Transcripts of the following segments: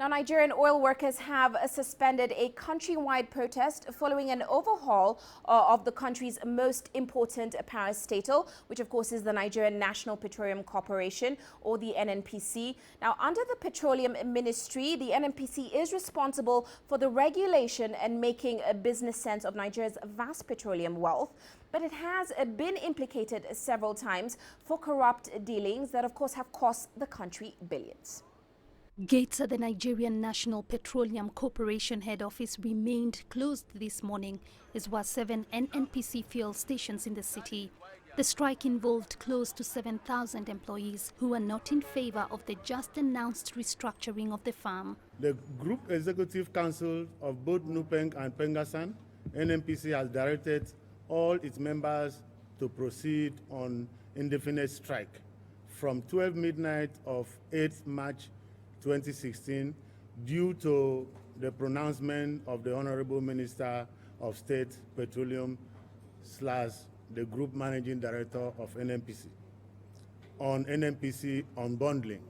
Now, Nigerian oil workers have suspended a countrywide protest following an overhaul of the country's most important parastatal, which of course is the Nigerian National Petroleum Corporation, or the NNPC. Now, under the Petroleum Ministry, the NNPC is responsible for the regulation and making a business sense of Nigeria's vast petroleum wealth. But it has been implicated several times for corrupt dealings that, of course, have cost the country billions. Gates at the Nigerian National Petroleum Corporation head office remained closed this morning, as were 7 NNPC fuel stations in the city. The strike involved close to 7,000 employees who are not in favor of the just announced restructuring of the firm. The Group Executive Council of both Nupeng and Pengasan, NNPC, has directed all its members to proceed on indefinite strike from 12 midnight of 8th March 2016 due to the pronouncement of the Honorable Minister of State Petroleum / the Group Managing Director of NNPC on NNPC unbundling.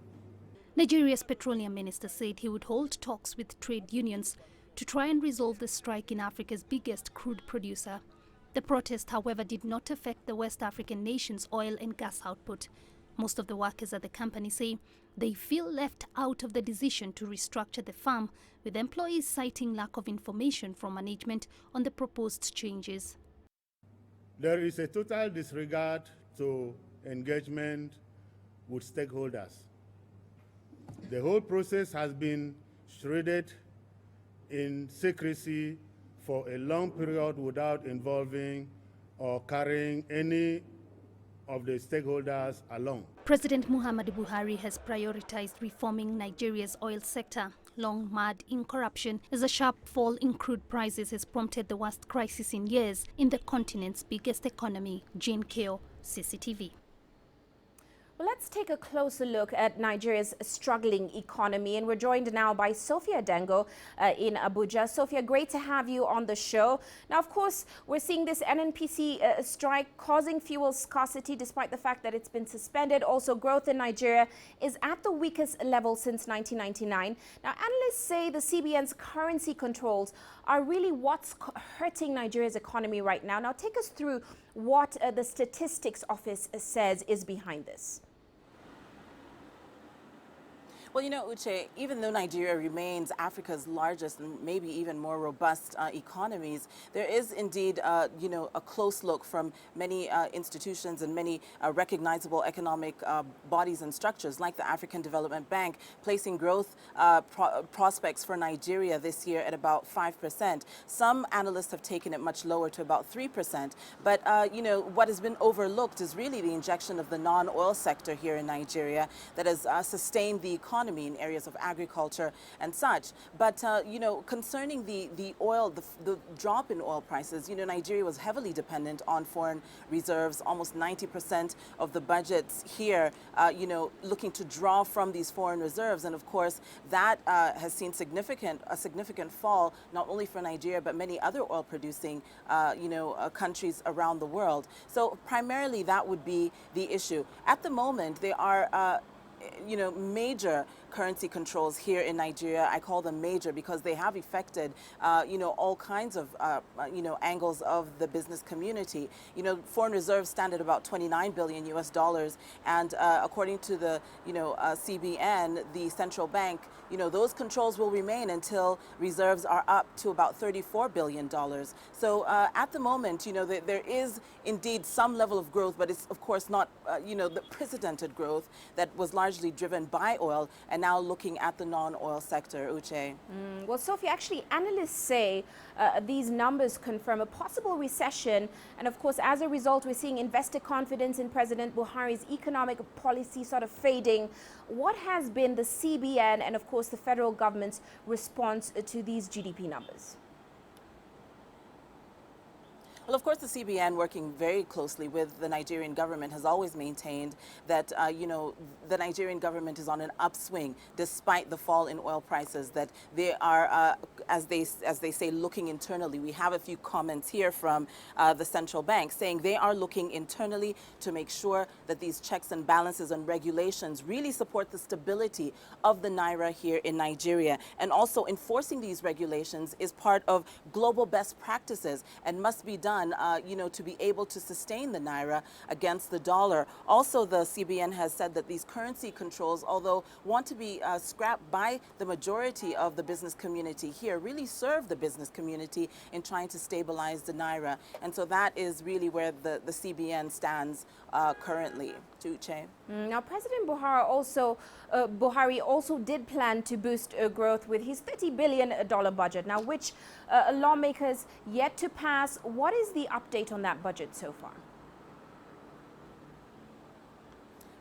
Nigeria's petroleum minister said he would hold talks with trade unions to try and resolve the strike in Africa's biggest crude producer. The protest, however, did not affect the West African nation's oil and gas output. Most of the workers at the company say they feel left out of the decision to restructure the firm, with employees citing lack of information from management on the proposed changes. There is a total disregard to engagement with stakeholders. The whole process has been shrouded in secrecy for a long period without involving or carrying any of the stakeholders along. President Muhammadu Buhari has prioritized reforming Nigeria's oil sector, long mired in corruption, as a sharp fall in crude prices has prompted the worst crisis in years in the continent's biggest economy. Jane Keo, CCTV. Well, let's take a closer look at Nigeria's struggling economy, and we're joined now by Sophia Dengo in Abuja. Sophia, great to have you on the show. Now, of course, we're seeing this NNPC strike causing fuel scarcity despite the fact that it's been suspended. Also, growth in Nigeria is at the weakest level since 1999. Now, analysts say the CBN's currency controls are really what's hurting Nigeria's economy right now. Now, take us through what the Statistics Office says is behind this. Well, you know, Uche, even though Nigeria remains Africa's largest and maybe even more robust economies, there is indeed, you know, a close look from many institutions and many recognizable economic bodies and structures like the African Development Bank, placing growth prospects for Nigeria this year at about 5%. Some analysts have taken it much lower to about 3%. But, you know, what has been overlooked is really the injection of the non-oil sector here in Nigeria that has sustained the economy in areas of agriculture and such. But, you know, concerning the oil, the drop in oil prices, you know, Nigeria was heavily dependent on foreign reserves. Almost 90% of the budgets here, you know, looking to draw from these foreign reserves. And of course, that has seen a significant fall, not only for Nigeria, but many other oil producing, you know, countries around the world. So primarily that would be the issue. At the moment, there are you know, major currency controls here in Nigeria. I call them major because they have affected, you know, all kinds of, you know, angles of the business community. You know, foreign reserves stand at about $29 billion US, and according to the, you know, CBN, the central bank, you know, those controls will remain until reserves are up to about $34 billion. So at the moment, you know, there is indeed some level of growth, but it's of course not, you know, the precedented growth that was largely driven by oil, and now looking at the non-oil sector. Uche. Well, Sophie, actually, analysts say these numbers confirm a possible recession. And of course, as a result, we're seeing investor confidence in President Buhari's economic policy sort of fading. What has been the CBN and, of course, the federal government's response to these GDP numbers? Well, of course, the CBN, working very closely with the Nigerian government, has always maintained that, the Nigerian government is on an upswing despite the fall in oil prices, that they are, as they say, looking internally. We have a few comments here from the central bank saying they are looking internally to make sure that these checks and balances and regulations really support the stability of the Naira here in Nigeria. And also enforcing these regulations is part of global best practices and must be done, to be able to sustain the Naira against the dollar. Also, the CBN has said that these currency controls, although want to be scrapped by the majority of the business community here, really serve the business community in trying to stabilize the Naira. And so that is really where the CBN stands currently. Uche. Now, President Buhari also did plan to boost growth with his $30 billion budget, now which lawmakers yet to pass. What is the update on that budget so far?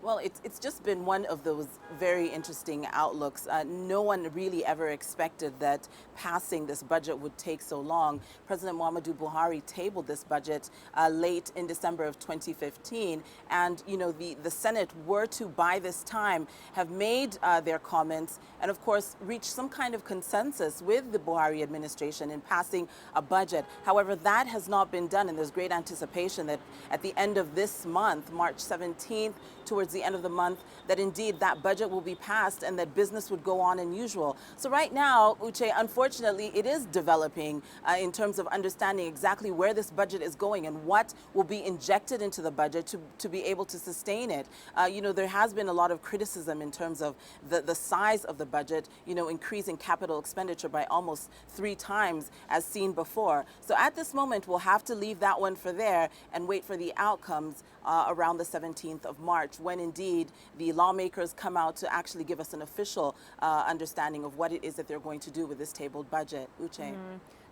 Well, it's just been one of those very interesting outlooks. No one really ever expected that passing this budget would take so long. President Muhammadu Buhari tabled this budget late in December of 2015. And, the Senate were to, by this time, have made their comments and, of course, reach some kind of consensus with the Buhari administration in passing a budget. However, that has not been done, and there's great anticipation that at the end of this month, March 17th, towards the end of the month, that indeed that budget will be passed and that business would go on as usual. So right now, Uche, unfortunately, it is developing in terms of understanding exactly where this budget is going and what will be injected into the budget to be able to sustain it. There has been a lot of criticism in terms of the size of the budget, increasing capital expenditure by almost 3 times as seen before. So at this moment, we'll have to leave that one for there and wait for the outcomes around the 17th of March, when indeed the lawmakers come out to actually give us an official understanding of what it is that they're going to do with this tabled budget. Uche.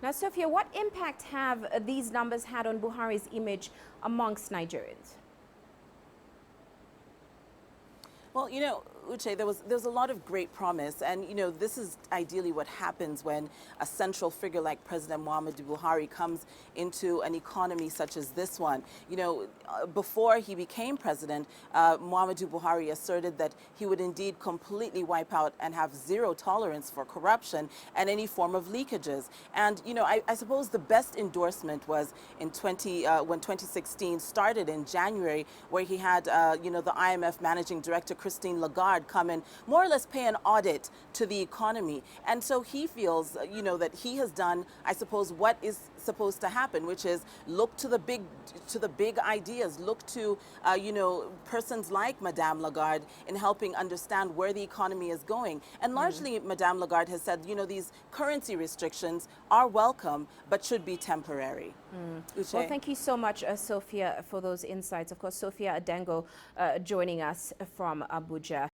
Now, Sophia, what impact have these numbers had on Buhari's image amongst Nigerians? Well, Uche, there's a lot of great promise, and this is ideally what happens when a central figure like President Muhammadu Buhari comes into an economy such as this one. Before he became president, Muhammadu Buhari asserted that he would indeed completely wipe out and have zero tolerance for corruption and any form of leakages. And I suppose the best endorsement was in when 2016 started in January, where he had the IMF managing director Christine Lagarde come and more or less pay an audit to the economy. And so he feels, that he has done, I suppose, what is supposed to happen, which is look to the big ideas, look to, persons like Madame Lagarde in helping understand where the economy is going. And largely, Madame Lagarde has said, these currency restrictions are welcome, but should be temporary. Well, thank you so much, Sophia, for those insights. Of course, Sophia Adengo joining us from Abuja.